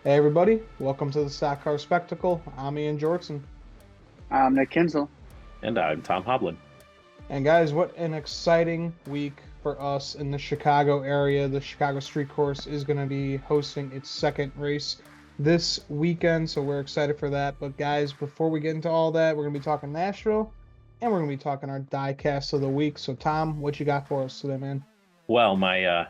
Hey everybody, welcome to the Stock Car Spectacle. I'm Ian Jortson. Nick Kinsel. And I'm Tom Hoblin. And guys, what an exciting week for us in the Chicago area. The Chicago Street Course is going to be hosting its second race this weekend, so we're excited for that. But guys, before we get into all that, we're going to be talking Nashville and we're going to be talking our diecast of the week. So Tom, what you got for us today, man? Well, my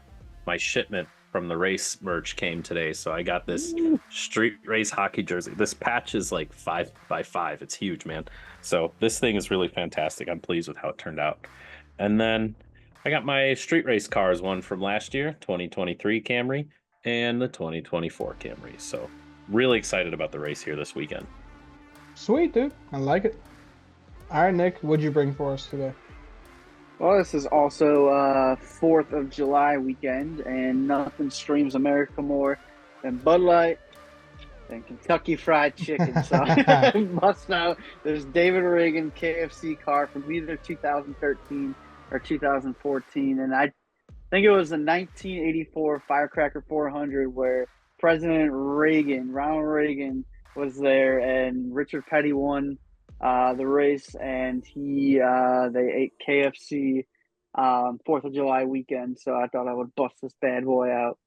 shipment from the race merch came today, so I got this street race hockey jersey. This patch is like 5 by 5. It's huge, man. So this thing is really fantastic. I'm pleased with how it turned out. And then I got my street race cars, one from last year, 2023 Camry, and the 2024 Camry. So really excited about the race here this weekend. Sweet, dude. I like it. All right, Nick, what'd you bring for us today? Well, this is also 4th of July weekend, and nothing streams America more than Bud Light and Kentucky Fried Chicken. So must know there's David Reagan KFC car from either 2013 or 2014, and I think it was the 1984 Firecracker 400 where President Reagan, Ronald Reagan, was there, and Richard Petty won the race, and they ate KFC 4th of July weekend. So I thought I would bust this bad boy out.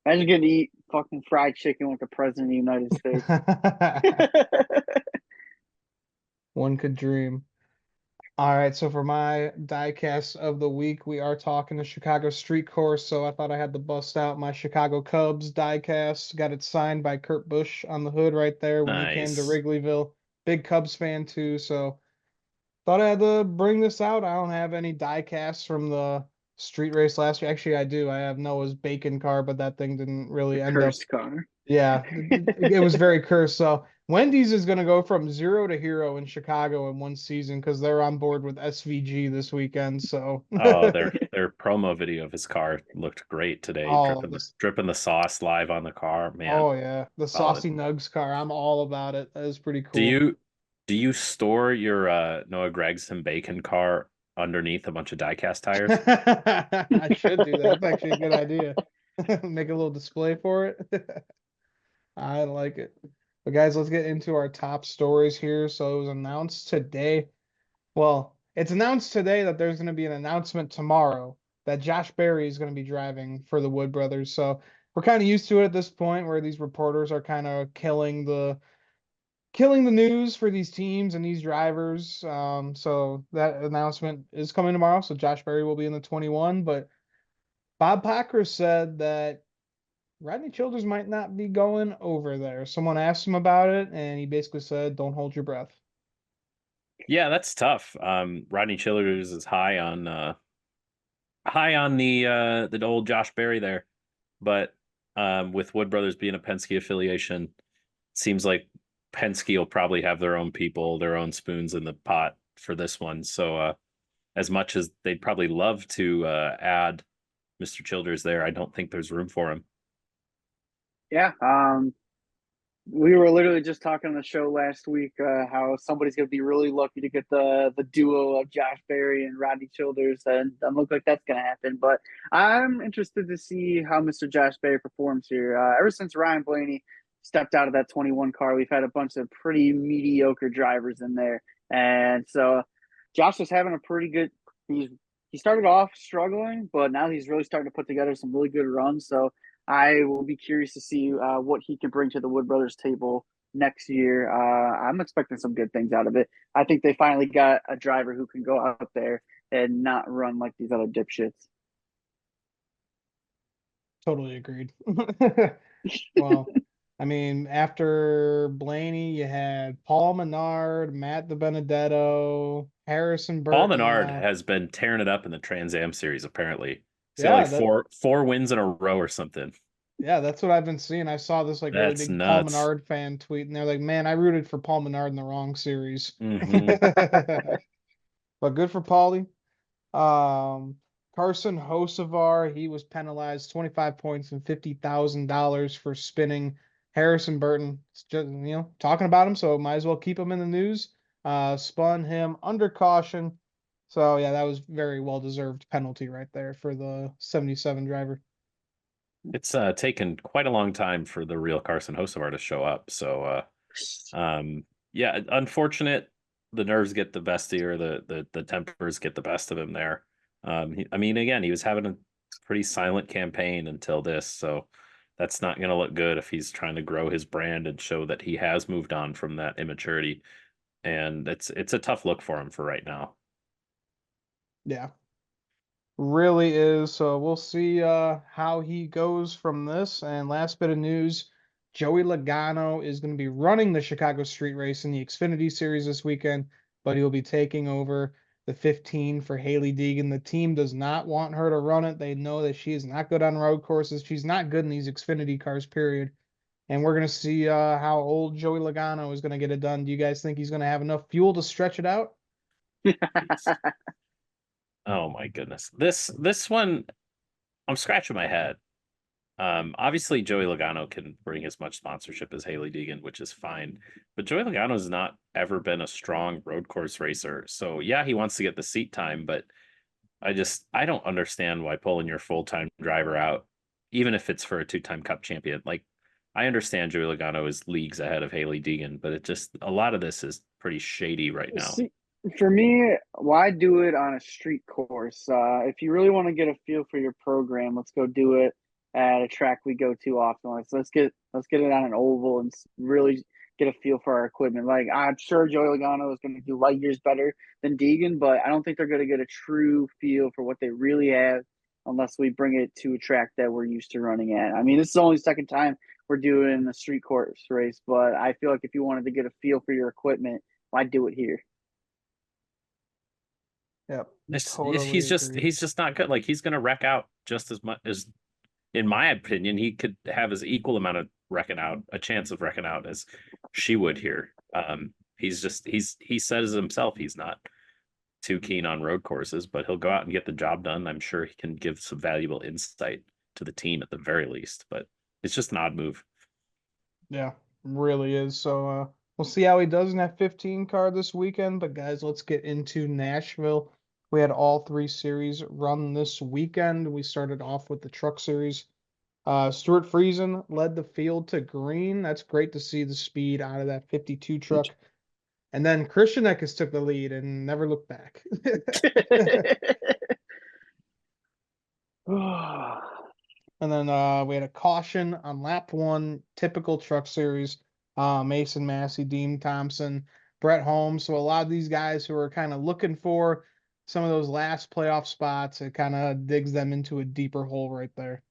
Imagine getting to eat fucking fried chicken with the President of the United States. One could dream. All right, so for my diecast of the week, we are talking the Chicago Street Course. So I thought I had to bust out my Chicago Cubs diecast. Got it signed by Kurt Busch on the hood right there when he came to Nice. Wrigleyville. Big Cubs fan too, so thought I had to bring this out. I don't have any diecasts from the street race last year. Actually, I do. I have Noah's bacon car, but that thing didn't The really end up. cursed car. Yeah, it was very cursed. So Wendy's is going to go from zero to hero in Chicago in one season because they're on board with SVG this weekend. So, Oh, their promo video of his car looked great today, oh, dripping the this, dripping the sauce live on the car. Man, oh yeah, the solid. Saucy Nugs car. I'm all about it. That is pretty Do cool. you do you store your Noah Gregson bacon car underneath a bunch of diecast tires? I should do that. That's actually a good idea. Make a little display for it. I like it. But guys, let's get into our top stories here. So it was announced today. Well, it's announced today that there's going to be an announcement tomorrow that Josh Berry is going to be driving for the Wood Brothers. So we're kind of used to it at this point where these reporters are kind of killing the news for these teams and these drivers. So that announcement is coming tomorrow. So Josh Berry will be in the 21, but Bob Packer said that Rodney Childers might not be going over there. Someone asked him about it, and he basically said, "Don't hold your breath." Yeah, that's tough. Rodney Childers is high on the old Josh Berry there, but with Wood Brothers being a Penske affiliation, seems like Penske will probably have their own people, their own spoons in the pot for this one. So as much as they'd probably love to add Mr. Childers there, I don't think there's room for him. Yeah, we were literally just talking on the show last week how somebody's going to be really lucky to get the duo of Josh Berry and Rodney Childers, and it doesn't look like that's going to happen. But I'm interested to see how Mr. Josh Berry performs here. Ever since Ryan Blaney stepped out of that 21 car, we've had a bunch of pretty mediocre drivers in there, and so Josh is having a pretty good. He started off struggling, but now he's really starting to put together some really good runs. So I will be curious to see what he can bring to the Wood Brothers table next year. I'm expecting some good things out of it. I think they finally got a driver who can go out there and not run like these other dipshits. Totally agreed. Well, I mean, after Blaney, you had Paul Menard, Matt DiBenedetto, Harrison Paul Burton Menard now. has been tearing it up in the Trans Am series. Apparently, he's got Yeah, like that four wins in a row or something. yeah, that's what I've been seeing. I saw this like really That's big Paul nuts. Menard fan tweet, and they're like, "Man, I rooted for Paul Menard in the wrong series." Hmm. But good for Paulie. Um, Carson Hocevar, he was penalized 25 points and $50,000 for spinning Harrison Burton. It's just, talking about him, so might as well keep him in the news. Spun him under caution. So yeah, that was very well deserved penalty right there for the 77 driver. It's taken quite a long time for the real Carson Hocevar to show up. So yeah, unfortunate. The nerves get the best of you, or the tempers get the best of him there. I mean, again, he was having a pretty silent campaign until this, so that's not going to look good if he's trying to grow his brand and show that he has moved on from that immaturity. And it's a tough look for him for right now. Yeah, really is. So we'll see how he goes from this. And last bit of news, Joey Logano is going to be running the Chicago Street Race in the Xfinity Series this weekend, but he'll be taking over the 15 for Haley Deegan. The team does not want her to run it. They know that she is not good on road courses. She's not good in these Xfinity cars, period. And we're going to see how old Joey Logano is going to get it done. Do you guys think he's going to have enough fuel to stretch it out? Oh my goodness. This one, I'm scratching my head. Obviously Joey Logano can bring as much sponsorship as Haley Deegan, which is fine. But Joey Logano has not ever been a strong road course racer. So yeah, he wants to get the seat time, but I don't understand why pulling your full-time driver out, even if it's for a two-time cup champion. Like, I understand Joey Logano is leagues ahead of Haley Deegan, but a lot of this is pretty shady right now. See, for me, why do it on a street course? If you really want to get a feel for your program, let's go do it at a track we go to often. Let's get it on an oval and really get a feel for our equipment. Like, I'm sure Joey Logano is going to do light years better than Deegan, but I don't think they're going to get a true feel for what they really have unless we bring it to a track that we're used to running at. I mean, this is the only second time we're doing a street course race, but I feel like if you wanted to get a feel for your equipment, why do it here? Yep, He's totally just agree. not good. Like, he's going to wreck out just as much as, in my opinion, he could have as equal amount of a chance of wrecking out as she would here. He says himself he's not too keen on road courses, but he'll go out and get the job done. I'm sure he can give some valuable insight to the team at the very least, but it's just an odd move. Yeah, really is. So we'll see how he does in that 15 car this weekend. But guys, let's get into Nashville. We had all three series run this weekend. We started off with the truck series. Stuart Friesen led the field to green. That's great to see the speed out of that 52 truck. And then Christian Eckes took the lead and never looked back. And then we had a caution on lap one, typical truck series. Mason Massey, Dean Thompson, Brett Holmes. So a lot of these guys who are kind of looking for some of those last playoff spots, it kind of digs them into a deeper hole right there.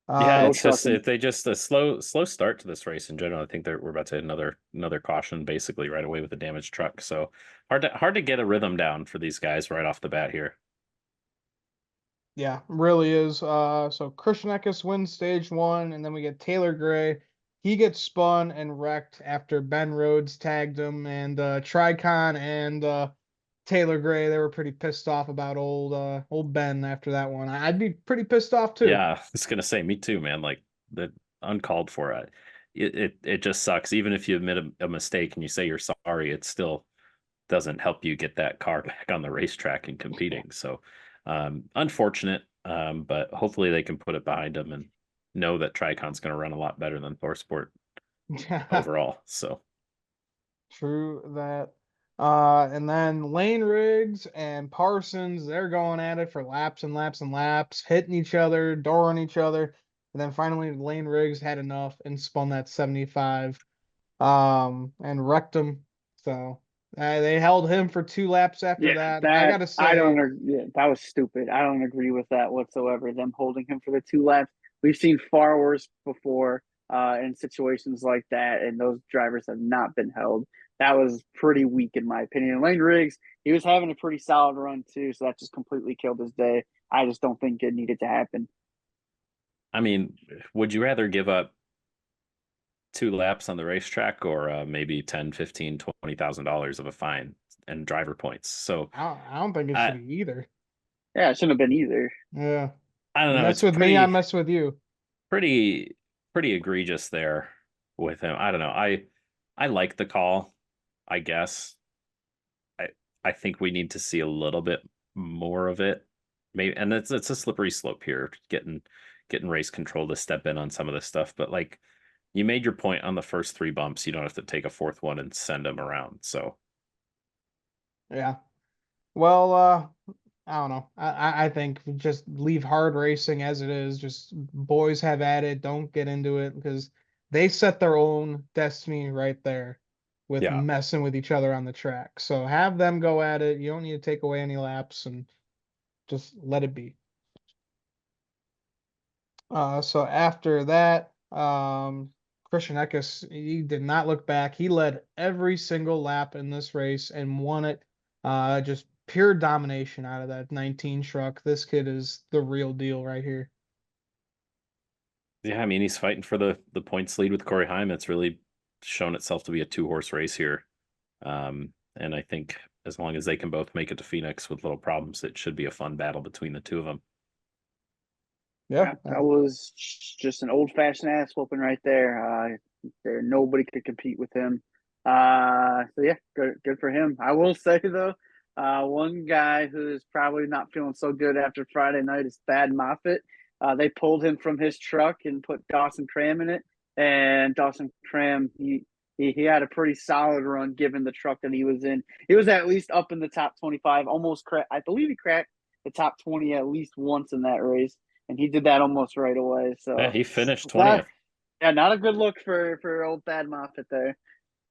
Yeah, No it's just trucking. they just a slow start to this race in general. I think we're about to hit another caution basically right away with a damaged truck. So hard to get a rhythm down for these guys right off the bat here. Yeah, really is. So Christian Eckes wins stage one, and then we get Taylor Gray. He gets spun and wrecked after Ben Rhodes tagged him, and Tricon and Taylor Gray, they were pretty pissed off about old Ben after that one. I'd be pretty pissed off too. Yeah, I was gonna say me too, man. Like, the uncalled for it. It just sucks. Even if you admit a mistake and you say you're sorry, it still doesn't help you get that car back on the racetrack and competing. So unfortunate, but hopefully they can put it behind them and know that Tricon's going to run a lot better than ThorSport overall. So True that. And then Lane Riggs and Parsons, they're going at it for laps and laps and laps, hitting each other, dooring each other. And then finally Lane Riggs had enough and spun that 75 and wrecked him. So they held him for 2 laps after Yeah, that. I that gotta I don't. say, Yeah, that was stupid. I don't agree with that whatsoever. Them holding him for the 2 laps. We've seen far worse before in situations like that, and those drivers have not been held. That was pretty weak in my opinion. Lane Riggs, he was having a pretty solid run too, so that just completely killed his day. I just don't think it needed to happen. I mean, would you rather give up 2 laps on the racetrack or maybe 10, 15, $20,000 of a fine and driver points? So I don't think it I should be either. Yeah, it shouldn't have been either. Yeah. I don't You know. mess It's with me, I mess with you. pretty pretty egregious there with him. I don't know. I like the call, I guess. I I think we need to see a little bit more of it. maybe, and it's a slippery slope here, getting race control to step in on some of this stuff. But like, you made your point on the first 3 bumps. You don't have to take a 4th one and send them around. So Yeah. Well, I don't know. I think just leave hard racing as it is. Just boys have at it. Don't get into it because they set their own destiny right there with yeah, messing with each other on the track. So have them go at it. You don't need to take away any laps and just let it be. So after that, Christian Eckes, he did not look back. He led every single lap in this race and won it. Just pure domination out of that 19 truck. This kid is the real deal right here. yeah. I mean, he's fighting for the points lead with Corey Heim. It's really shown itself to be a 2-horse race here. And I think as long as they can both make it to Phoenix with little problems, it should be a fun battle between the two of them. Yeah. That was just an old-fashioned ass whooping right there. Nobody could compete with him. So yeah, good for him. I will say though, one guy who is probably not feeling so good after Friday night is Thad Moffitt. They pulled him from his truck and put Dawson Cram in it, and Dawson Cram he had a pretty solid run given the truck that he was in. He was at least up in the top 25, almost I believe he cracked the top 20 at least once in that race. And he did that almost right away. So Yeah, he finished 20th. Yeah, not a good look for old Thad Moffitt there.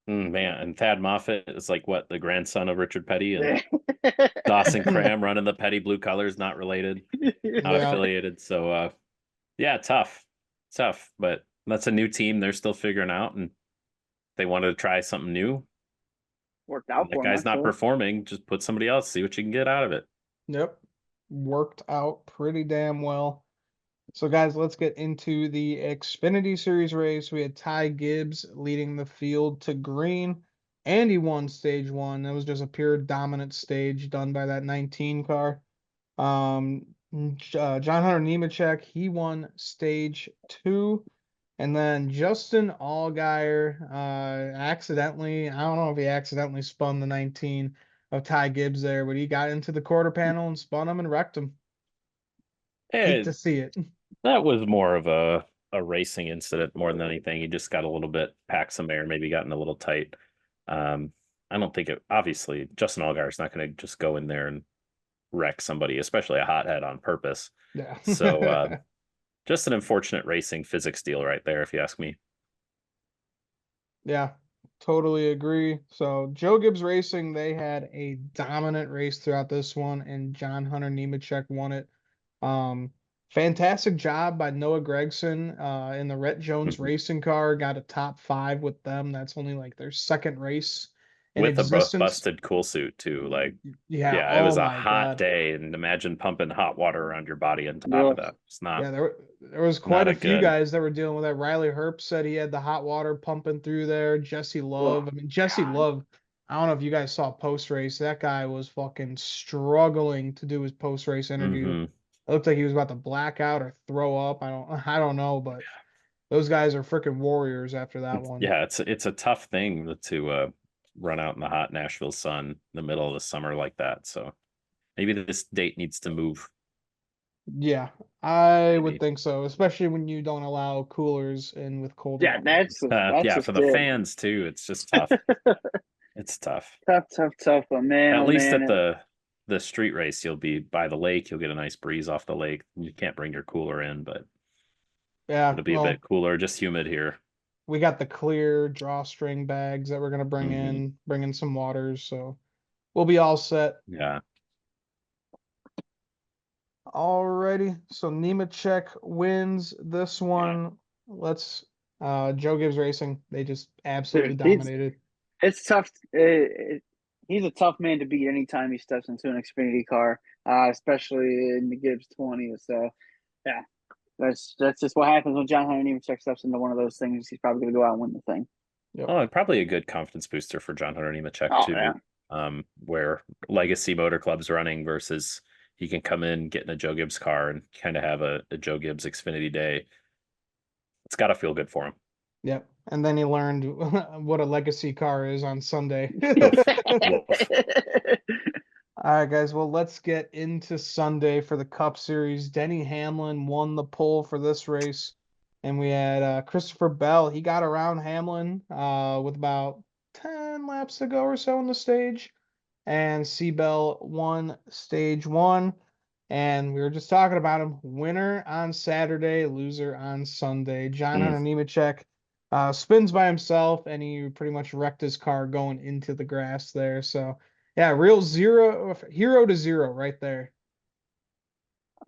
Man, and Thad Moffitt is like what, the grandson of Richard Petty, and Yeah. Dawson Cram running the Petty Blue Colors, not related, not affiliated. So yeah, tough, but that's a new team. They're still figuring out, and they wanted to try something new. Worked out that for him. guy's not performing. Just put somebody else, see what you can get out of it. Yep. Worked out pretty damn well. So, guys, let's get into the Xfinity Series race. We had Ty Gibbs leading the field to green, and he won stage 1. That was just a pure dominant stage done by that 19 car. John Hunter Nemechek, he won stage 2. And then Justin Allgaier accidentally, I don't know if he accidentally spun the 19 of Ty Gibbs there, but he got into the quarter panel and spun him and wrecked him. Hate to see it. That was more of a racing incident more than anything. He just got a little bit, packed some air, maybe gotten a little tight. I don't think it, obviously, Justin Allgaier is not going to just go in there and wreck somebody, especially a hothead, on purpose. Yeah. So just an unfortunate racing physics deal right there, if you ask me. Yeah, totally agree. So Joe Gibbs Racing, they had a dominant race throughout this one, and John Hunter Nemechek won it. Fantastic job by Noah Gregson in the Rhett Jones racing car. Got a top 5 with them. That's only like their second race in with existence. a busted cool suit too. Like, yeah, it was a hot day, and imagine pumping hot water around your body on top of that. It's not. Yeah, there was quite a few guys that were dealing with that. Riley Herp said he had the hot water pumping through there. Jesse Love. I mean, Jesse Love, I don't know if you guys saw post race. That guy was fucking struggling to do his post race interview. It looked like he was about to black out or throw up. I don't know, but those guys are freaking warriors after that one. Yeah, it's a tough thing to run out in the hot Nashville sun in the middle of the summer like that. So maybe this date needs to move. Yeah, I would think so, especially when you don't allow coolers in with cold. Yeah, that's yeah, for the fans too. It's just tough. It's tough. Tough, but man, at least at the street race, you'll be by the lake. You'll get a nice breeze off the lake. You can't bring your cooler in, but yeah, it'll be a bit cooler, just humid here. We got the clear drawstring bags that we're gonna bring in some waters, so we'll be all set. Yeah. Alrighty, so Nemechek wins this one. Let's Joe Gibbs Racing. They just absolutely dominated. It's tough. He's a tough man to beat anytime he steps into an Xfinity car, especially in the Gibbs 20. So, yeah, that's just what happens when John Hunter Nemechek steps into one of those things. He's probably going to go out and win the thing. Yep. Oh, and probably a good confidence booster for John Hunter Nemechek too. Yeah. Where Legacy Motor Club's running versus he can come in, get in a Joe Gibbs car, and kind of have a Joe Gibbs Xfinity day. It's got to feel good for him. Yep. And then he learned what a legacy car is on Sunday. All right, guys. Well, let's get into Sunday for the Cup Series. Denny Hamlin won the pole for this race, and we had Christopher Bell. He got around Hamlin with about 10 laps to go or so on the stage, and Seabell won stage one. And we were just talking about him. Winner on Saturday, loser on Sunday. John Hunter Nemechek spins by himself, and he pretty much wrecked his car going into the grass there. So, yeah, real hero to zero right there.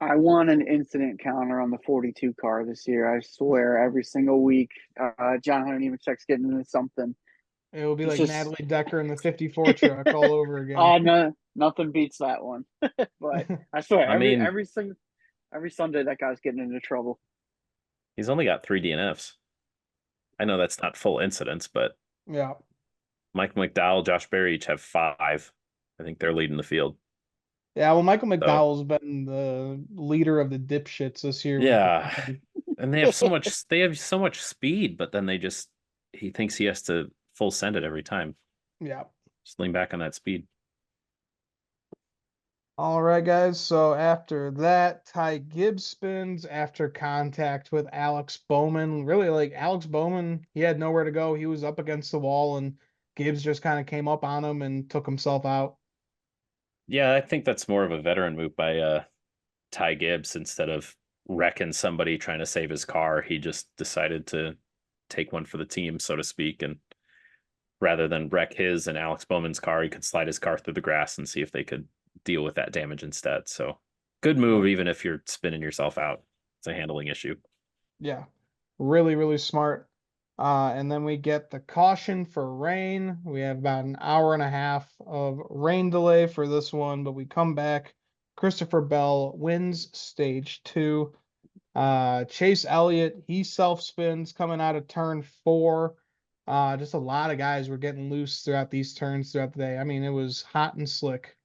I want an incident counter on the 42 car this year. I swear, every single week, John Hunter Nemechek's getting into something. It will be It's like just Natalie Decker in the 54 truck all over again. no, nothing beats that one. But I swear, I mean, every Sunday that guy's getting into trouble. he's only got 3 DNFs. I know that's not full incidents, but Yeah. Mike McDowell, Josh Berry each have 5. I think they're leading the field. Yeah, well, Michael McDowell's been the leader of the dipshits this year. Yeah. And they have so much speed, but then he thinks he has to full send it every time. Yeah. Just lean back on that speed. All right, guys. So after that, Ty Gibbs spins after contact with Alex Bowman. Really, like Alex Bowman, he had nowhere to go. He was up against the wall, and Gibbs just kind of came up on him and took himself out. Yeah, I think that's more of a veteran move by Ty Gibbs. Instead of wrecking somebody trying to save his car, he just decided to take one for the team, so to speak. And rather than wreck his and Alex Bowman's car, he could slide his car through the grass and see if they could deal with that damage instead. So good move, even if you're spinning yourself out. It's a handling issue. Yeah, really, really smart. And then we get the caution for rain. We have about an hour and a half of rain delay for this one, but we come back. Christopher Bell wins stage two. Chase Elliott, he self spins coming out of turn 4. Just a lot of guys were getting loose throughout these turns throughout the day. I mean, it was hot and slick.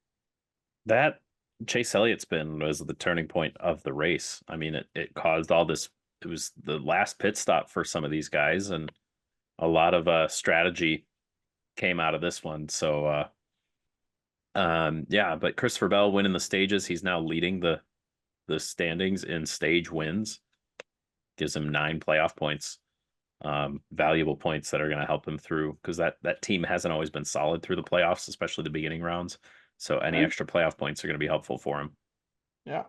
That Chase Elliott spin was the turning point of the race. I mean, it caused all this. It was the last pit stop for some of these guys, and a lot of strategy came out of this one. So, yeah, but Christopher Bell winning the stages. He's now leading the standings in stage wins. Gives him 9 playoff points, valuable points that are going to help him through, because that team hasn't always been solid through the playoffs, especially the beginning rounds. So any extra playoff points are going to be helpful for him. Yeah,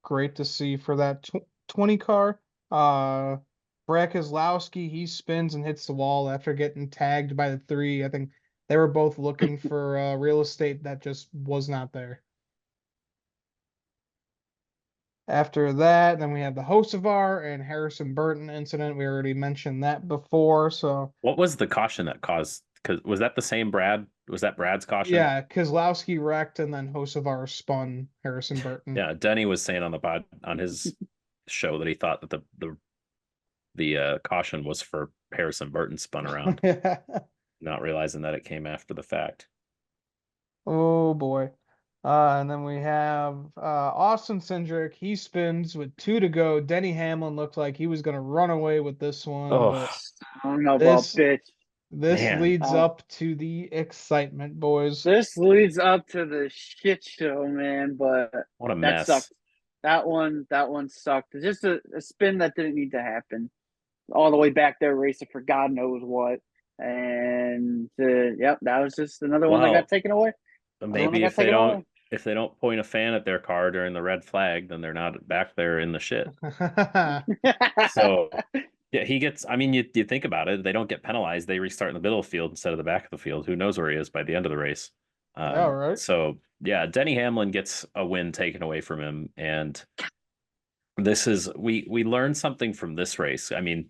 great to see for that 20 car. Brad Keselowski, he spins and hits the wall after getting tagged by the 3. I think they were both looking for real estate that just was not there. After that, then we have the Hocevar and Harrison Burton incident. We already mentioned that before. So what was the caution that caused? Because was that the same Brad? Was that Brad's caution? Yeah, Keselowski wrecked and then Hocevar spun Harrison Burton. Yeah, Denny was saying on his show that he thought that the caution was for Harrison Burton spun around, not realizing that it came after the fact. Oh boy. And then we have Austin Cindric. He spins with 2 to go. Denny Hamlin looked like he was going to run away with this one, but Son of a bitch. This leads up to the excitement, boys. This leads up to the shit show, man. But what a that mess. Sucked. That one sucked. It's just a spin that didn't need to happen. All the way back there, racing for God knows what. And yep, that was just another one that got taken away. Maybe if they don't point a fan at their car during the red flag, then they're not back there in the shit. So yeah, he gets. I mean, you think about it. They don't get penalized. They restart in the middle of the field instead of the back of the field. Who knows where he is by the end of the race? All right. So yeah, Denny Hamlin gets a win taken away from him, and this is we learned something from this race. I mean,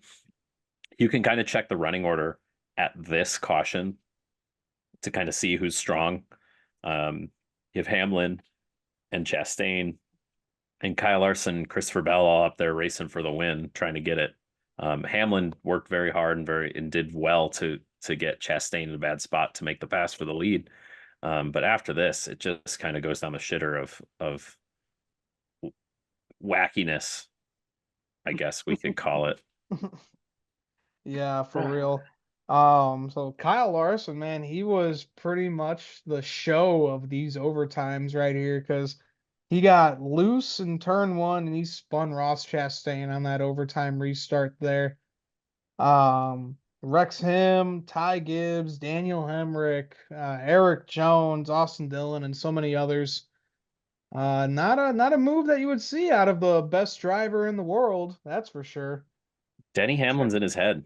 you can kind of check the running order at this caution to kind of see who's strong. You have Hamlin and Chastain and Kyle Larson, Christopher Bell all up there racing for the win, trying to get it. Hamlin worked very hard and did well to get Chastain in a bad spot to make the pass for the lead. But after this, it just kind of goes down the shitter of wackiness, I guess we could call it. Yeah, for real. So Kyle Larson, man, he was pretty much the show of these overtimes right here because he got loose in turn one and he spun Ross Chastain on that overtime restart there. Rex Him, Ty Gibbs, Daniel Hemrick, Eric Jones, Austin Dillon, and so many others. Not a move that you would see out of the best driver in the world, that's for sure. Denny Hamlin's in his head.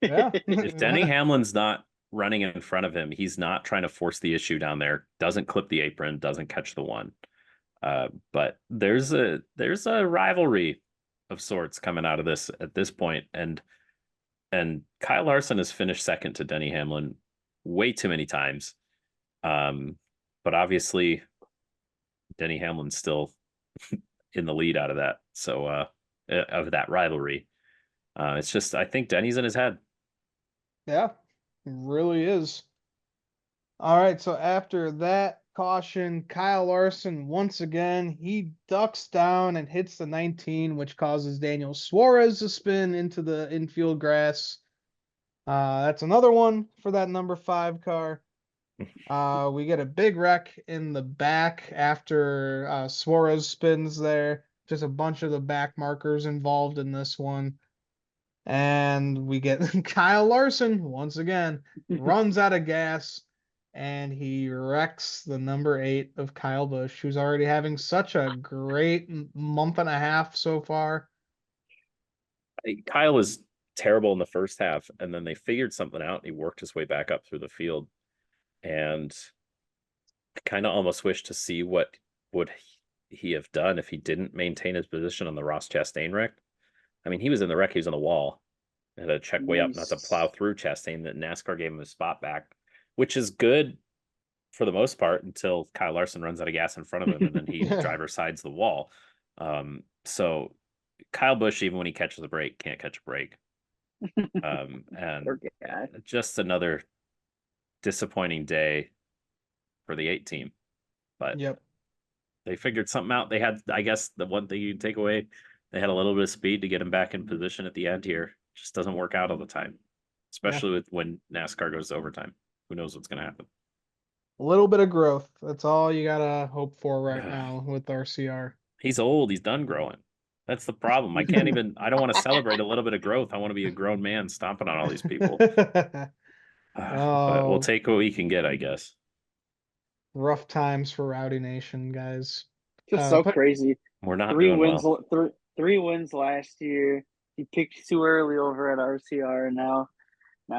Yeah. If Denny Hamlin's not running in front of him, he's not trying to force the issue down there, doesn't clip the apron, doesn't catch the one. But there's a rivalry of sorts coming out of this at this point, and Kyle Larson has finished second to Denny Hamlin way too many times. But obviously Denny Hamlin's still in the lead out of that. So of that rivalry. It's just I think Denny's in his head. Yeah, it really is. All right, so after that caution, Kyle Larson once again, he ducks down and hits the 19, which causes Daniel Suarez to spin into the infield grass. That's another one for that number 5 car. We get a big wreck in the back after Suarez spins there. Just a bunch of the back markers involved in this one. And we get Kyle Larson once again runs out of gas and he wrecks the number 8 of Kyle Busch, who's already having such a great month and a half so far. Kyle was terrible in the first half, and then they figured something out and he worked his way back up through the field. And I kind of almost wish to see what would he have done if he didn't maintain his position on the Ross Chastain wreck. I mean, he was in the wreck, he was on the wall. Had to check way up not to plow through Chastain. That NASCAR gave him his spot back, which is good for the most part until Kyle Larson runs out of gas in front of him and then he driver sides the wall. So Kyle Busch, even when he catches a break, can't catch a break. And just another disappointing day for the 8 team. But yep, they figured something out. They had, I guess, the one thing you can take away, they had a little bit of speed to get him back in position at the end here. Just doesn't work out all the time, especially with when NASCAR goes to overtime. Who knows what's going to happen? A little bit of growth. That's all you gotta hope for right now with RCR. He's old. He's done growing. That's the problem. I can't even. I don't want to celebrate a little bit of growth. I want to be a grown man stomping on all these people. But we'll take what we can get, I guess. Rough times for Rowdy Nation, guys. Just so crazy. We're not 3 doing wins. well. 3 wins last year. He picked too early over at RCR, and now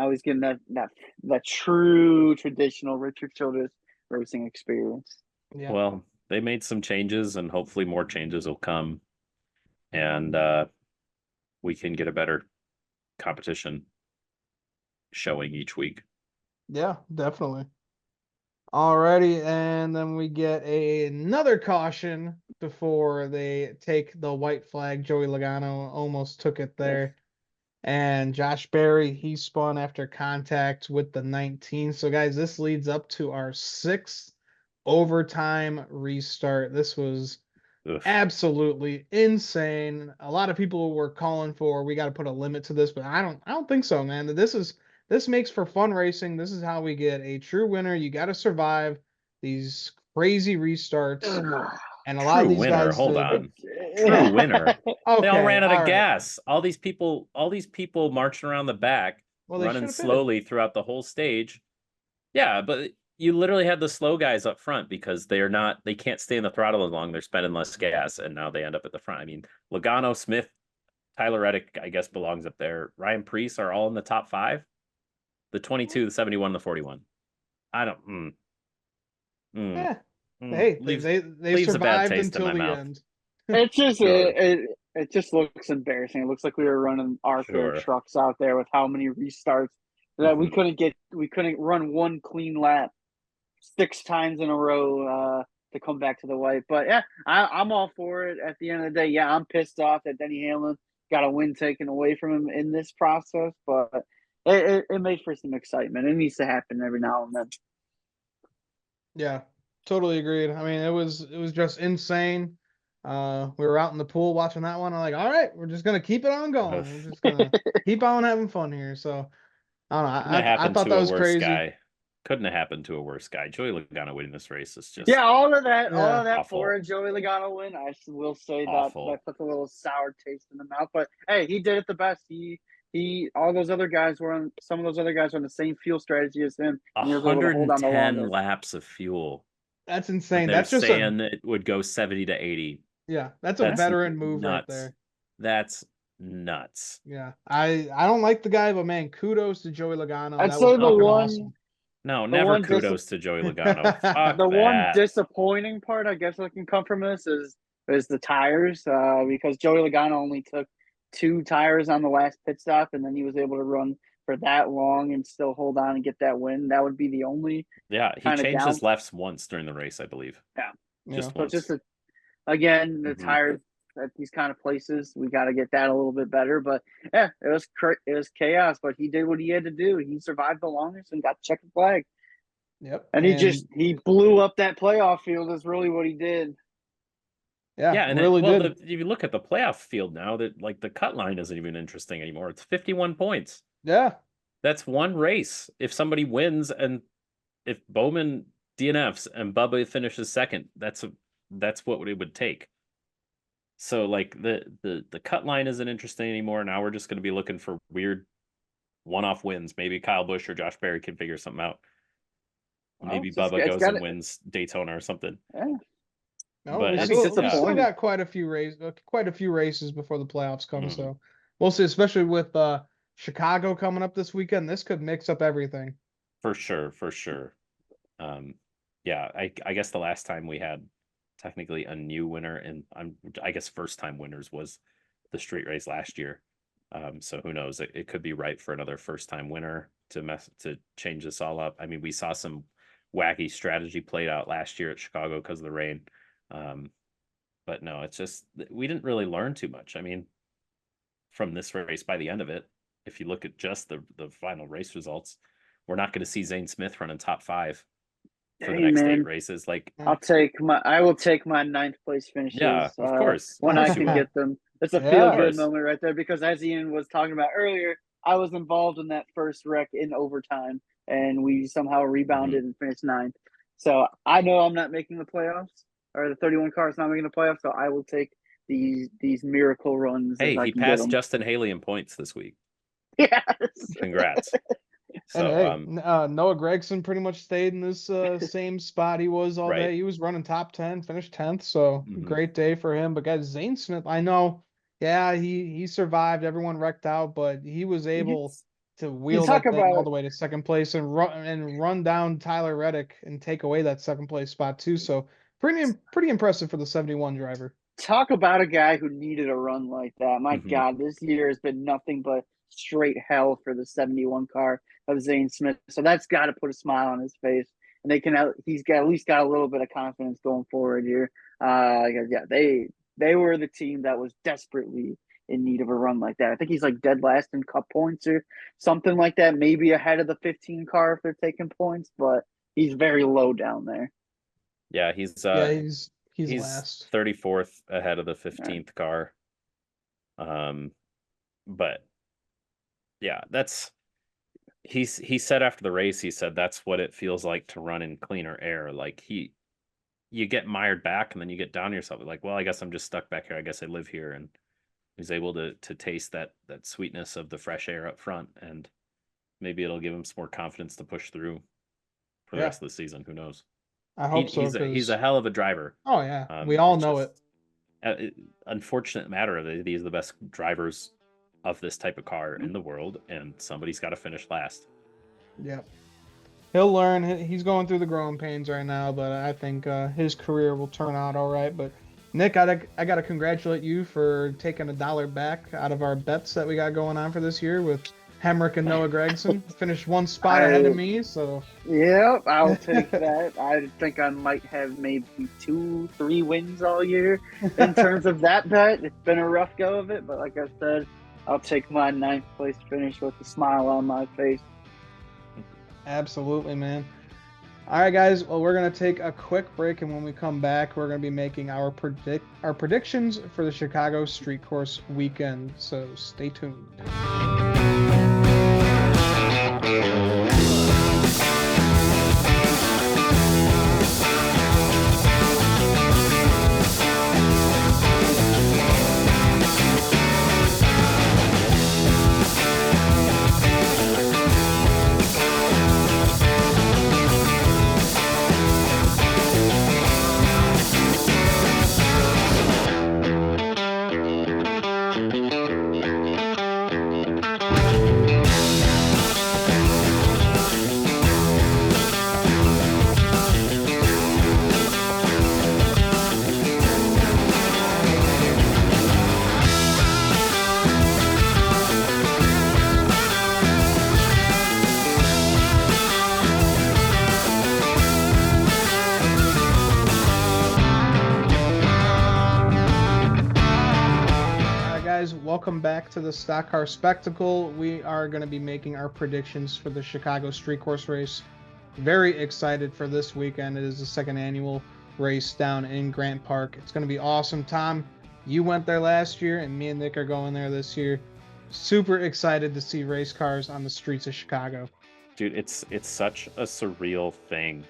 he's getting that true traditional Richard Childress racing experience. Yeah. Well, they made some changes, and hopefully more changes will come, and we can get a better competition showing each week. Yeah, definitely. Alrighty, and then we get another caution before they take the white flag. Joey Logano almost took it there. And Josh Berry, he spun after contact with the 19. So, guys, this leads up to our 6th overtime restart. This was absolutely insane. A lot of people were calling for we got to put a limit to this, but I don't think so, man. This makes for fun racing. This is how we get a true winner. You got to survive these crazy restarts. And a lot of these guys hold on. True winner. Okay, they all ran out of gas. All these people marching around the back, running slowly throughout the whole stage. Yeah, but you literally had the slow guys up front because they can't stay in the throttle as long. They're spending less gas, and now they end up at the front. I mean, Logano, Smith, Tyler Reddick, I guess, belongs up there. Ryan Preece are all in the top 5. The 22, the 71, the 41. I don't. Hey, they survived until the end. It just it just looks embarrassing. It looks like we were running Arthur trucks out there with how many restarts that we couldn't run one clean lap 6 times in a row to come back to the white. But yeah, I'm all for it. At the end of the day, yeah, I'm pissed off that Denny Hamlin got a win taken away from him in this process, but it made for some excitement. It needs to happen every now and then. Yeah, totally agreed. I mean, it was just insane. We were out in the pool watching that one. I'm like, all right, we're just gonna keep it on going. We're just gonna keep on having fun here. So I don't know. Couldn't have I happened thought to that a was worse crazy. guy. Couldn't have happened to a worse guy. Joey Logano winning this race is just all of that Awful. for a Joey Logano win. I will say Awful. that puts a little sour taste in the mouth. But hey, he did it the best. All those other guys were on. Some of those other guys were on the same fuel strategy as him, and he was able to hold on the 110 longest. laps of fuel. That's And insane. they're That's just saying it would go 70 to 80. that's a veteran move right nuts. there. That's nuts. Yeah, I don't like the guy, but man, kudos to Joey Logano. I'd That say was the fucking one. awesome. No, never kudos to Joey Logano. Fuck The one that. disappointing part, I guess, that can come from this is the tires, because Joey Logano only took 2 tires on the last pit stop, and then he was able to run for that long and still hold on and get that win. That would be the only. Yeah, he kinda changed down. his lefts once during the race, I believe. Yeah. Just Yeah. So once. just again, the Mhm. tires at these kind of places, we got to get that a little bit better. But yeah, it was chaos, but he did what he had to do. He survived the longest and got checkered flag. Yep. And he blew up that playoff field is really what he did. Yeah, and really did. if you look at the playoff field now, that like the cut line isn't even interesting anymore. It's 51 points. Yeah. That's one race. If somebody wins and if Bowman DNFs and Bubba finishes second, that's what it would take. So like the cut line isn't interesting anymore. Now we're just going to be looking for weird one-off wins. Maybe Kyle Busch or Josh Berry can figure something out. Maybe Bubba goes and wins Daytona or something. Yeah. No, But we it's still got quite a few races before the playoffs come. So we'll see, especially with Chicago coming up this weekend. This could mix up everything. For sure. Yeah, I guess the last time we had technically a new winner, and I guess first time winners was the street race last year. So who knows? It could be right for another first time winner to change this all up. I mean, we saw some wacky strategy played out last year at Chicago because of the rain. But no, it's just we didn't really learn too much. I mean, from this race by the end of it, if you look at just the final race results, we're not going to see Zane Smith running top 5 for the next 8 races. Like I will take my 9th place finishes. Yeah, of course. When I can get them. It's a feel-good moment right there, because as Ian was talking about earlier, I was involved in that first wreck in overtime, and we somehow rebounded and finished 9th. So I know I'm not making the playoffs, or the 31 car is not making the playoffs, so I will take these miracle runs. Hey, he passed Justin Haley in points this week. Yes. Congrats. So, and Noah Gragson pretty much stayed in this same spot he was all day. He was running top 10, finished 10th. So great day for him. But guys, Zane Smith, I know, he survived. Everyone wrecked out, but he was able to wheel that thing all the way to second place and run down Tyler Reddick and take away that second place spot too. So pretty impressive for the 71 driver. Talk about a guy who needed a run like that. My God, this year has been nothing but straight hell for the 71 car of Zane Smith. So that's got to put a smile on his face. And he's at least got a little bit of confidence going forward here. They were the team that was desperately in need of a run like that. I think he's like dead last in cup points or something like that. Maybe ahead of the 15 car if they're taking points, but he's very low down there. Yeah, he's last. 34th ahead of the 15th car. But yeah, he said after the race, he said that's what it feels like to run in cleaner air. Like you get mired back and then you get down to yourself. Like, well, I guess I'm just stuck back here. I guess I live here. And he's able to taste that sweetness of the fresh air up front, and maybe it'll give him some more confidence to push through for the rest of the season. Who knows? I hope so. He's a hell of a driver. Oh yeah, we all know it. Unfortunate matter of these are the best drivers of this type of car in the world, and somebody's got to finish last. Yep. He'll learn. He's going through the growing pains right now, but I think his career will turn out all right. But Nick, I got to congratulate you for taking $1 back out of our bets that we got going on for this year with Hemrick and Noah Gragson. Finished one spot ahead of me, so. Yep, I'll take that. I think I might have maybe 2-3 wins all year in terms of that bet. It's been a rough go of it, but like I said, I'll take my 9th place finish with a smile on my face. Absolutely, man. All right, guys. Well, we're going to take a quick break, and when we come back, we're going to be making our predictions for the Chicago Street Course weekend. So stay tuned. welcome back to the Stock Car Spectacle. We are going to be making our predictions for the Chicago Street Course race. Very excited for this weekend. It is the second annual race down in Grant Park. It's going to be awesome. Tom, you went there last year, and me and Nick are going there this year. Super excited to see race cars on the streets of Chicago. Dude, it's such a surreal thing.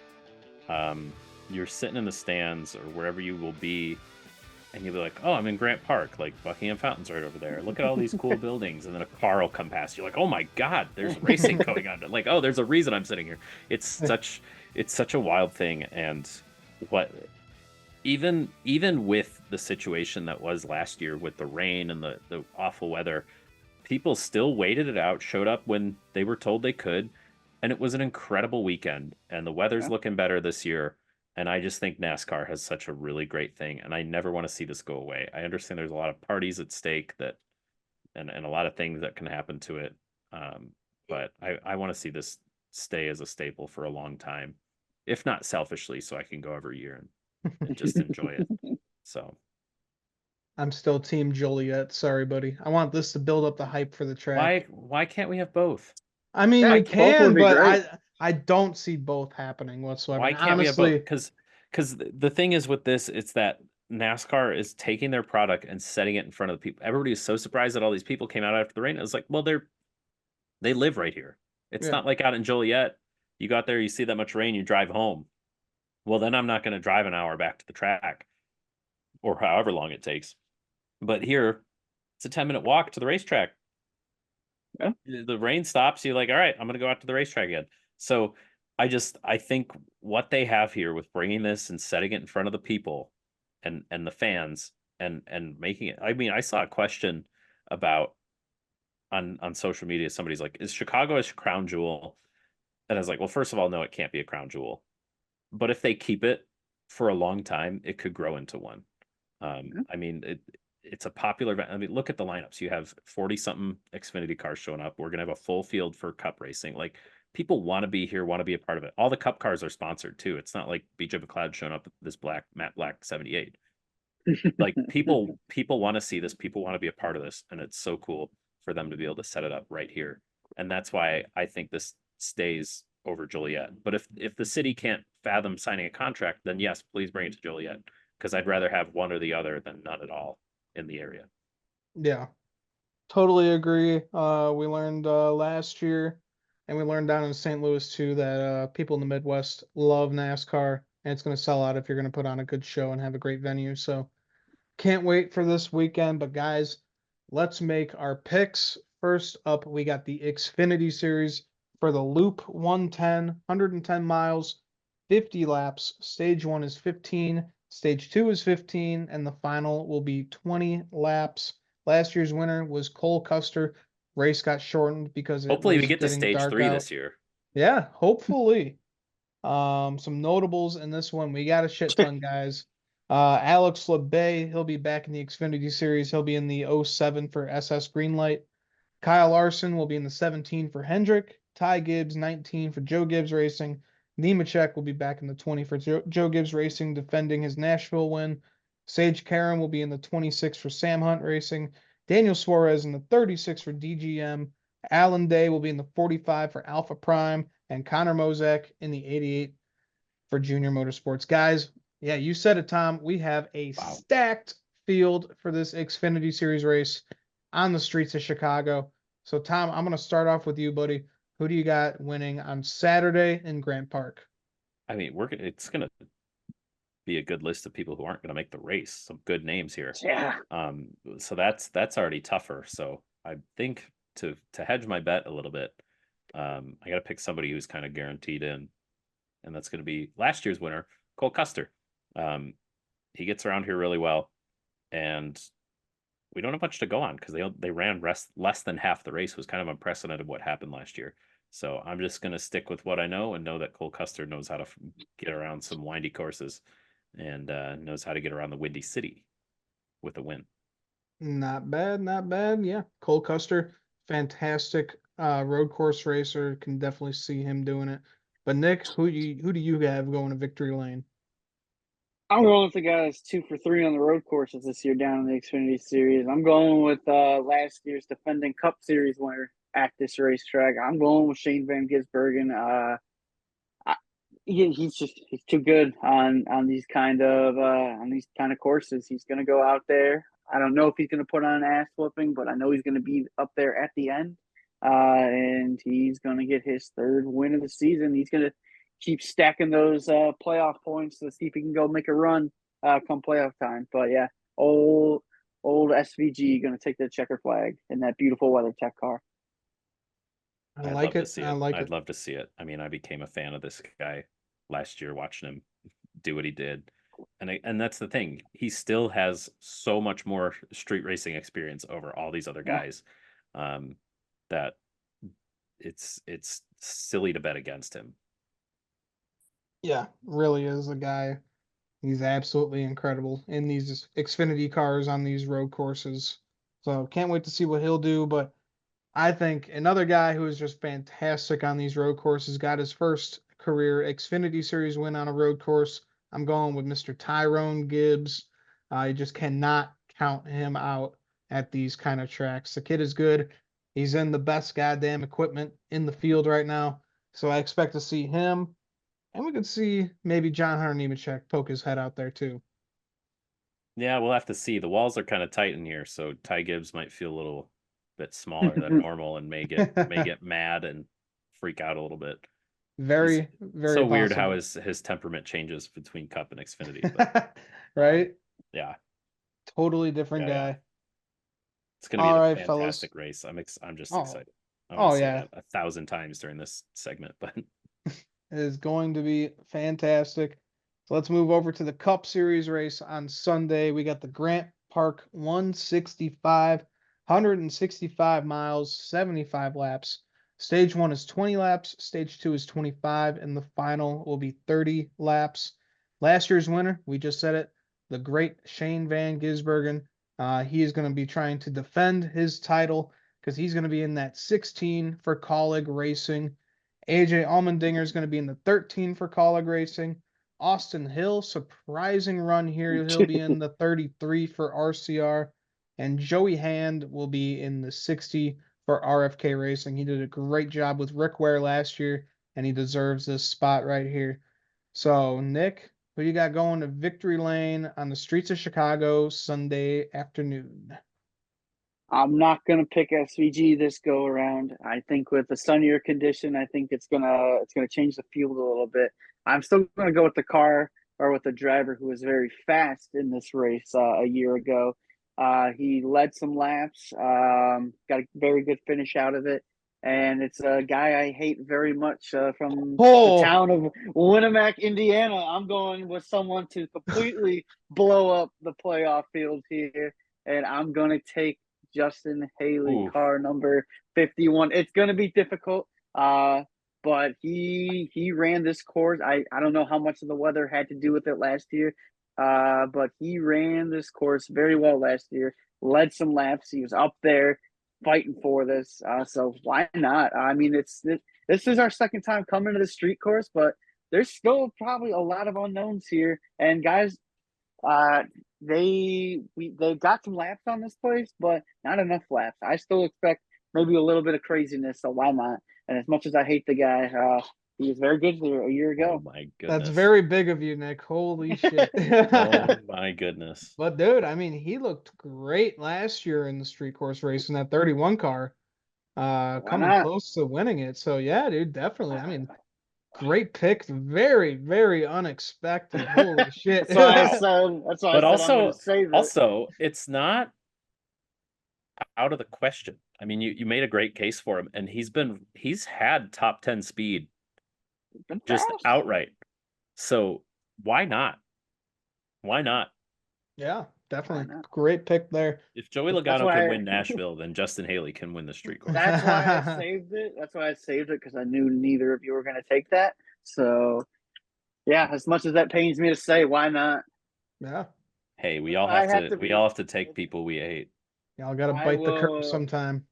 You're sitting in the stands or wherever you will be, and you'll be like, oh, I'm in Grant Park, like Buckingham Fountain's right over there. Look at all these cool buildings. And then a car will come past. You're like, oh my God, there's racing going on. Like, oh, there's a reason I'm sitting here. It's such a wild thing. And even with the situation that was last year with the rain and the awful weather, people still waited it out, showed up when they were told they could. And it was an incredible weekend. And the weather's looking better this year. And I just think NASCAR has such a really great thing, and I never want to see this go away. I understand there's a lot of parties at stake and a lot of things that can happen to it. But I want to see this stay as a staple for a long time, if not selfishly, so I can go every year and just enjoy it. So I'm still Team Joliet. Sorry, buddy. I want this to build up the hype for the track. why can't we have both? I mean, Yeah, we both can, would be but great. I don't see both happening whatsoever. Why And can't we have honestly, both? Because the thing is with this, it's that NASCAR is taking their product and setting it in front of the people. Everybody is so surprised that all these people came out after the rain. It was like, well, they live right here. It's Yeah. not like out in Joliet. You got there, you see that much rain, you drive home. Well, then I'm not going to drive an hour back to the track or however long it takes. But here, it's a 10-minute walk to the racetrack. Yeah. The rain stops, you're like, all right, I'm going to go out to the racetrack again. So I think what they have here with bringing this and setting it in front of the people and the fans and making it. I mean, I saw a question about on social media. Somebody's like, is Chicago a crown jewel? And I was like, well, first of all, no, it can't be a crown jewel. But if they keep it for a long time, it could grow into one. I mean, it's a popular event. I mean, look at the lineups. You have 40-something Xfinity cars showing up. We're going to have a full field for Cup racing. Like, people want to be here, want to be a part of it. All the Cup cars are sponsored, too. It's not like BJ McLeod showing up with this matte black 78. Like, people want to see this. People want to be a part of this. And it's so cool for them to be able to set it up right here. And that's why I think this stays over Joliet. But if the city can't fathom signing a contract, then yes, please bring it to Joliet. Because I'd rather have one or the other than none at all in the area. Yeah, totally agree. We learned last year, and we learned down in St. Louis too, that people in the Midwest love NASCAR, and it's going to sell out if you're going to put on a good show and have a great venue. So can't wait for this weekend. But guys, let's make our picks. First up, we got the Xfinity Series for the Loop 110, 110 miles, 50 laps. Stage 1 is 15. Stage 2 is 15, and the final will be 20 laps. Last year's winner was Cole Custer. Race got shortened because hopefully we get to stage 3 this year. Yeah, hopefully. Some notables in this one. We got a shit ton, guys. Alex LeBay, he'll be back in the Xfinity Series. He'll be in the 07 for SS Greenlight. Kyle Larson will be in the 17 for Hendrick. Ty Gibbs, 19 for Joe Gibbs Racing. Nemechek will be back in the 20 for Joe Gibbs Racing, defending his Nashville win. Sage Karam will be in the 26 for Sam Hunt Racing. Daniel Suarez in the 36 for DGM. Alan Day will be in the 45 for Alpha Prime. And Connor Mozak in the 88 for Junior Motorsports. Guys, yeah, you said it, Tom. We have a stacked field for this Xfinity Series race on the streets of Chicago. So, Tom, I'm going to start off with you, buddy. Who do you got winning on Saturday in Grant Park? I mean, it's going to be a good list of people who aren't going to make the race. Some good names here. Yeah. So that's already tougher. So I think to hedge my bet a little bit, I got to pick somebody who's kind of guaranteed in, and that's going to be last year's winner, Cole Custer. He gets around here really well, and we don't have much to go on because they ran less than half the race. It was kind of unprecedented what happened last year. So I'm just going to stick with what I know and know that Cole Custer knows how to get around some windy courses and knows how to get around the Windy City with a win. Not bad, not bad. Yeah, Cole Custer, fantastic road course racer. Can definitely see him doing it. But Nick, who do you have going to victory lane? I'm going with the guy that's 2 for 3 on the road courses this year down in the Xfinity Series. I'm going with last year's defending Cup Series winner at this racetrack. I'm going with Shane Van Gisbergen. I, he's too good on these kind of courses. He's going to go out there. I don't know if he's going to put on an ass whooping, but I know he's going to be up there at the end, and he's going to get his 3rd win of the season. He's going to keep stacking those playoff points to see if he can go make a run come playoff time. But yeah, old SVG going to take the checker flag in that beautiful WeatherTech car. I I'd like love to it. see I it. like I'd it. love to see it. I mean, I became a fan of this guy last year watching him do what he did. And that's the thing. He still has so much more street racing experience over all these other guys that it's silly to bet against him. Yeah, really is a guy. He's absolutely incredible in these Xfinity cars on these road courses. So can't wait to see what he'll do. But I think another guy who is just fantastic on these road courses got his first career Xfinity Series win on a road course. I'm going with Mr. Tyrone Gibbs. You just cannot count him out at these kind of tracks. The kid is good. He's in the best goddamn equipment in the field right now. So I expect to see him. And we could see maybe John Hunter Nemechek poke his head out there too. Yeah, we'll have to see. The walls are kind of tight in here, so Ty Gibbs might feel a little bit smaller than normal and may get mad and freak out a little bit. Very, He's very so weird how possible. his temperament changes between Cup and Xfinity. But, right? Yeah. Totally different Yeah. guy. It's going to be All a right, fellas. fantastic race. I'm just Oh, excited. I want to see yeah. it 1,000 times during this segment, but It is going to be fantastic. So let's move over to the Cup Series race on Sunday. We got the Grant Park 165, 165 miles, 75 laps. Stage 1 is 20 laps, stage 2 is 25, and the final will be 30 laps. Last year's winner, we just said it, the great Shane Van Gisbergen. He is going to be trying to defend his title because he's going to be in that 16 for Colleague Racing. AJ Allmendinger is going to be in the 13 for Colleague Racing. Austin Hill, surprising run here. He'll be in the 33 for RCR. And Joey Hand will be in the 60 for RFK Racing. He did a great job with Rick Ware last year, and he deserves this spot right here. So, Nick, who you got going to victory lane on the streets of Chicago Sunday afternoon? I'm not gonna pick SVG this go around. I think with the sunnier condition, I think it's gonna change the field a little bit. I'm still gonna go with the car or with the driver who was very fast in this race a year ago. He led some laps, got a very good finish out of it, and it's a guy I hate very much from the town of Winnemac, Indiana. I'm going with someone to completely blow up the playoff field here, and I'm gonna take Justin Haley, car number 51. It's going to be difficult, but he ran this course. I don't know how much of the weather had to do with it last year, but he ran this course very well last year, led some laps. He was up there fighting for this, so why not? I mean, this is our second time coming to the street course, but there's still probably a lot of unknowns here. And guys, they've got some laps on this place, but not enough laps. I still expect maybe a little bit of craziness, so why not? And as much as I hate the guy, he was very good there a year ago. Oh my goodness. That's very big of you, Nick. Holy shit. Oh my goodness. But dude, I mean, he looked great last year in the street course race in that 31 car. Coming close to winning it. So yeah, dude, definitely. I mean, great pick. Very, very unexpected. Holy shit. That's why I said. That's why. But I said I'm going to save it. Also, it's not out of the question. I mean, you made a great case for him, and he's had top 10 speed just outright. So why not? Why not? Yeah, definitely. Great pick there. If Joey Logano can win Nashville, then Justin Haley can win the street course. That's why I saved it. That's why I saved it, because I knew neither of you were going to take that. So, yeah, as much as that pains me to say, why not? Yeah. Hey, we all have to take people we hate. Y'all got to bite the curve sometime.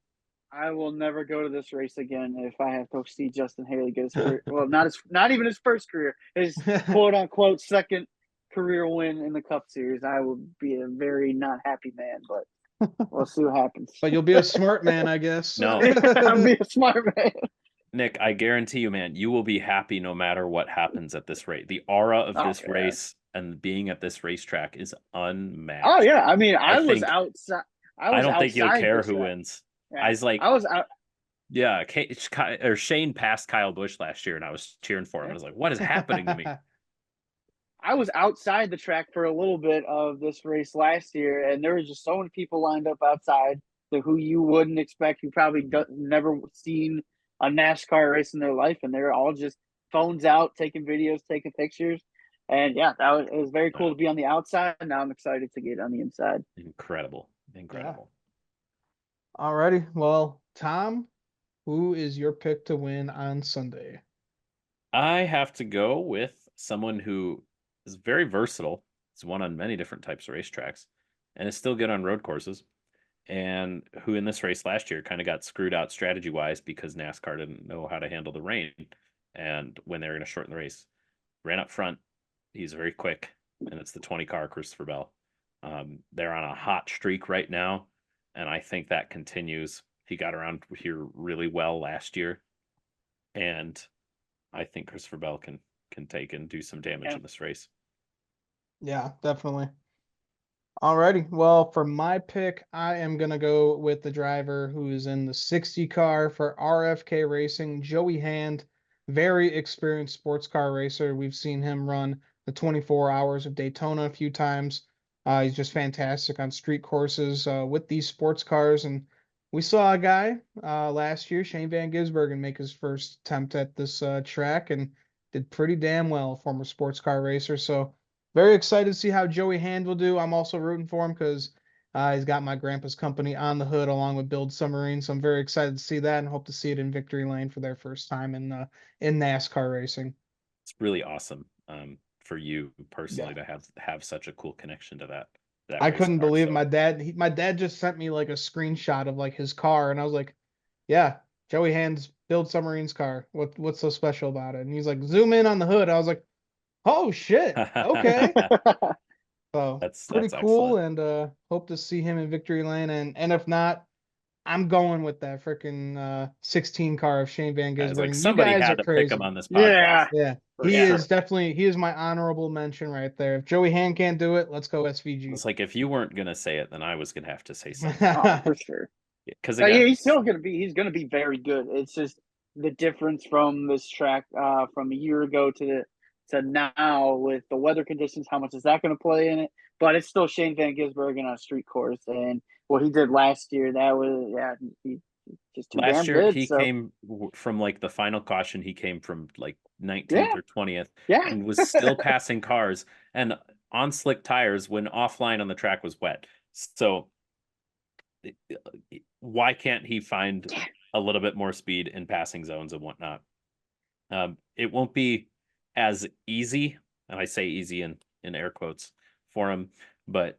I will never go to this race again if I have to see Justin Haley get his career. Well, not even his first career, his quote unquote second career win in the Cup Series, I will be a very not happy man. But we'll see what happens. But you'll be a smart man, I guess. No. I'll be a smart man. Nick, I guarantee you, man, you will be happy no matter what happens at this race. The aura of this race and being at this racetrack is unmatched. Oh yeah, I mean, I was think- outside. I don't think you'll care this who track. wins. Yeah. I was like, I was out. yeah, Shane passed Kyle Busch last year, and I was cheering for him. I was like, what is happening to me? I was outside the track for a little bit of this race last year, and there was just so many people lined up outside who you wouldn't expect, who probably never seen a NASCAR race in their life, and they're all just phones out, taking videos, taking pictures. And yeah, it was very cool to be on the outside. Now I'm excited to get on the inside. Incredible. Yeah. Alrighty. Well, Tom, who is your pick to win on Sunday? I have to go with someone who is very versatile. He's won on many different types of racetracks and is still good on road courses. And who in this race last year kind of got screwed out strategy wise because NASCAR didn't know how to handle the rain. And when they were going to shorten the race, ran up front. He's very quick, and it's the 20 car Christopher Bell. They're on a hot streak right now, and I think that continues. He got around here really well last year, and I think Christopher Bell can take and do some damage in this race. Yeah, definitely. Alrighty. Well, for my pick, I am going to go with the driver who is in the 60 car for RFK Racing, Joey Hand, very experienced sports car racer. We've seen him run the 24 Hours of Daytona a few times. He's just fantastic on street courses with these sports cars. And we saw a guy last year, Shane Van Gisbergen, make his first attempt at this track and did pretty damn well, former sports car racer. So very excited to see how Joey Hand will do. I'm also rooting for him because he's got my grandpa's company on the hood along with Build Submarine. So I'm very excited to see that and hope to see it in victory lane for their first time in NASCAR racing. It's really awesome for you personally to have such a cool connection to that. I couldn't believe my dad just sent me like a screenshot of like his car, and I was like, yeah, Joey Hand's Build Submarine's car. What's so special about it? And he's like, zoom in on the hood. I was like, oh shit, okay. So that's pretty cool, excellent. And hope to see him in victory lane. And if not, I'm going with that freaking 16 car of Shane Van Gisbergen. Like somebody you guys had are to crazy. pick him on this podcast. Yeah. He is my honorable mention right there. If Joey Hand can't do it, let's go SVG. It's like if you weren't gonna say it, then I was gonna have to say something. For sure. Because he's still gonna be very good. It's just the difference from this track from a year ago to now with the weather conditions. How much is that going to play in it? But it's still Shane Van Gisbergen on a street course, and what he did last year, that was he just too last damn year good, he came from like the final caution. He came from like 19th or 20th, and was still passing cars and on slick tires when offline on the track was wet. So why can't he find a little bit more speed in passing zones and whatnot? It won't be as easy, and I say easy in air quotes for him, but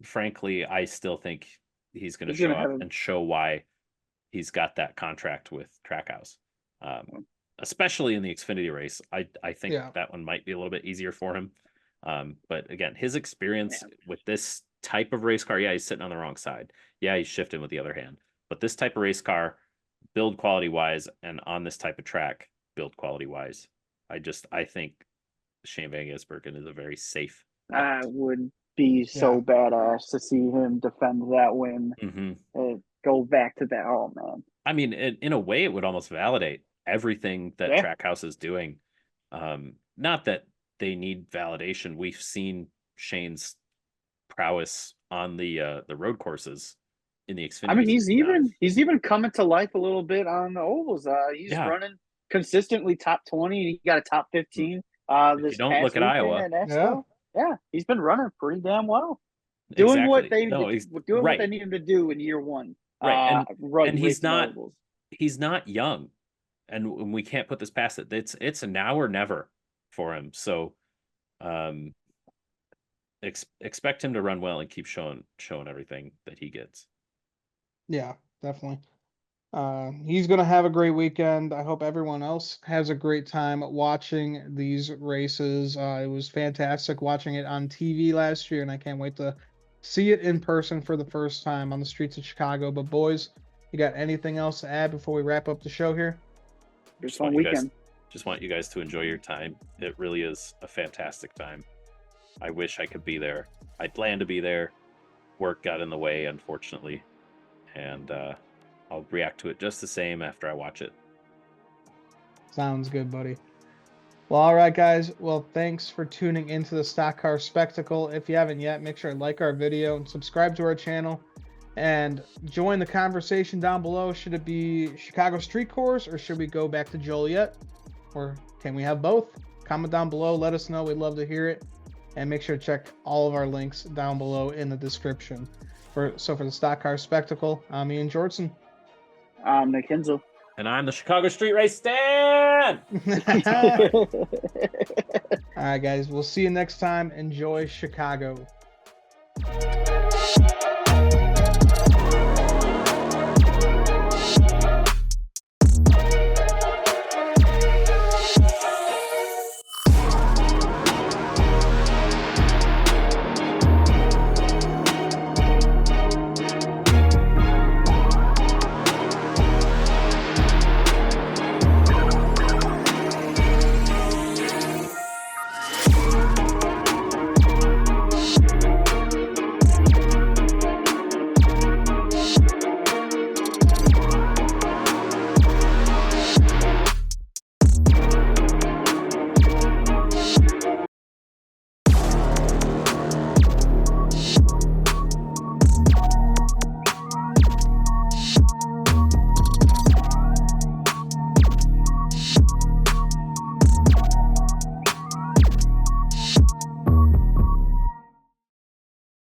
frankly, I still think he's going to show up and show why he's got that contract with Trackhouse, especially in the Xfinity race. I think that one might be a little bit easier for him. But again, his experience with this type of race car, he's sitting on the wrong side. He's shifting with the other hand. But this type of race car, build quality wise, and on this type of track, build quality wise, I think Shane Van Gisbergen is a very safe. I would be so badass to see him defend that win. Go back to that. Oh man. I mean, in a way, it would almost validate everything that Trackhouse is doing. Not that they need validation. We've seen Shane's prowess on the road courses in the Xfinity. I mean, he's even coming to life a little bit on the ovals. He's running consistently top 20, and he got a top 15. If you don't look at Iowa, he's been running pretty damn well, doing what they what they need him to do in year one. Right, and he's not young, and we can't put this past it. It's a now or never for him. So, expect him to run well and keep showing everything that he gets. Yeah, definitely. He's going to have a great weekend. I hope everyone else has a great time watching these races. It was fantastic watching it on TV last year, and I can't wait to see it in person for the first time on the streets of Chicago. But boys, you got anything else to add before we wrap up the show here? Just one weekend. Just want you guys to enjoy your time. It really is a fantastic time. I wish I could be there. I planned to be there. Work got in the way, unfortunately. And I'll react to it just the same after I watch it. Sounds good, buddy. Well, all right, guys. Well, thanks for tuning into the Stock Car Spectacle. If you haven't yet, make sure to like our video and subscribe to our channel. And join the conversation down below. Should it be Chicago Street Course or should we go back to Joliet? Or can we have both? Comment down below. Let us know. We'd love to hear it. And make sure to check all of our links down below in the description. For the Stock Car Spectacle, I'm Ian Jortson. I'm Nick Hinsel. And I'm the Chicago Street Race Stan! All right, guys. We'll see you next time. Enjoy Chicago.